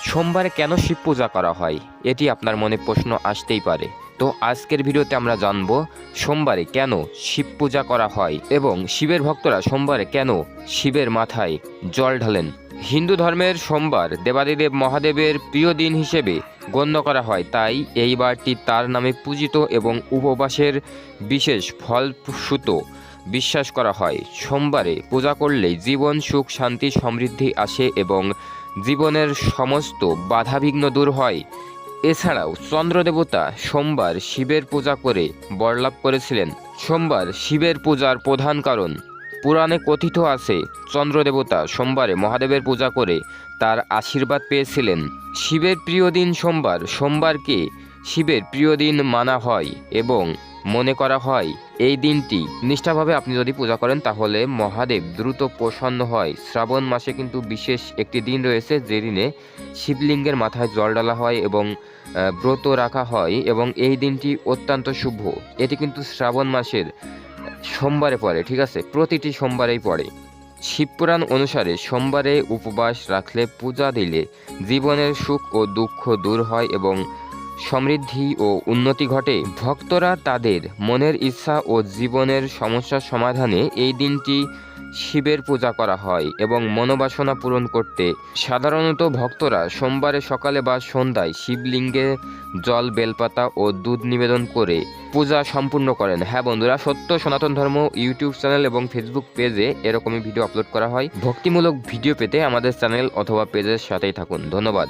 সোমবারে কেন শিব পূজা করা হয়, এটি আপনার মনে প্রশ্ন আসতেই পারে। তো আজকের ভিডিওতে আমরা জানব সোমবারে কেন শিব পূজা করা হয় এবং শিবের ভক্তরা সোমবারে কেন শিবের মাথায় জল ঢালেন। হিন্দু ধর্মের সোমবার দেবাদিদেব মহাদেবের প্রিয় দিন হিসেবে গণ্য করা হয়, তাই এই বারটি তার নামে পূজিত এবং উপবাসের বিশেষ ফলশ্রুত বিশ্বাস করা হয়। সোমবারে পূজা করলে জীবন সুখ শান্তি সমৃদ্ধি আসে এবং জীবনের সমস্ত বাধাবিঘ্ন দূর হয়। এছাড়াও চন্দ্রদেবতা সোমবার শিবের পূজা করে বরলাভ করেছিলেন। সোমবার শিবের পূজার প্রধান কারণ পুরাণে কথিত আছে, চন্দ্রদেবতা সোমবারে মহাদেবের পূজা করে তার আশীর্বাদ পেয়েছিলেন। শিবের প্রিয় দিন সোমবার। সোমবারকে শিবের প্রিয় দিন মানা হয় এবং মনে করা হয় এই দিনটি নিষ্ঠাভাবে আপনি যদি পূজা করেন তাহলে মহাদেব দ্রুত প্রসন্ন হয়। শ্রাবণ মাসে কিন্তু বিশেষ একটি দিন রয়েছে যে দিনে শিবলিঙ্গের মাথায় জল ঢালা হয় এবং ব্রত রাখা হয় এবং এই দিনটি অত্যন্ত শুভ। এটি কিন্তু শ্রাবণ মাসের সোমবারে পড়ে, ঠিক আছে, প্রতিটি সোমবারেই পড়ে। শিবপুরাণ অনুসারে সোমবারে উপবাস রাখলে পূজা দিলে জীবনের সুখ ও দুঃখ দূর হয় এবং সমৃদ্ধি ও উন্নতি ঘটে। ভক্তরা তাদের মনের ইচ্ছা ও জীবনের সমস্যার সমাধানে এই দিনটি শিবের পূজা করা হয় এবং মনোবাসনা পূরণ করতে সাধারণত ভক্তরা সোমবারে সকালে বা সন্ধ্যায় শিবলিঙ্গে জল বেলপাতা ও দুধ নিবেদন করে পূজা সম্পূর্ণ করেন। হ্যাঁ বন্ধুরা, সত্য সনাতন ধর্ম ইউটিউব চ্যানেল এবং ফেসবুক পেজে এরকমই ভিডিও আপলোড করা হয়। ভক্তিমূলক ভিডিও পেতে আমাদের চ্যানেল অথবা পেজের সাথেই থাকুন। ধন্যবাদ।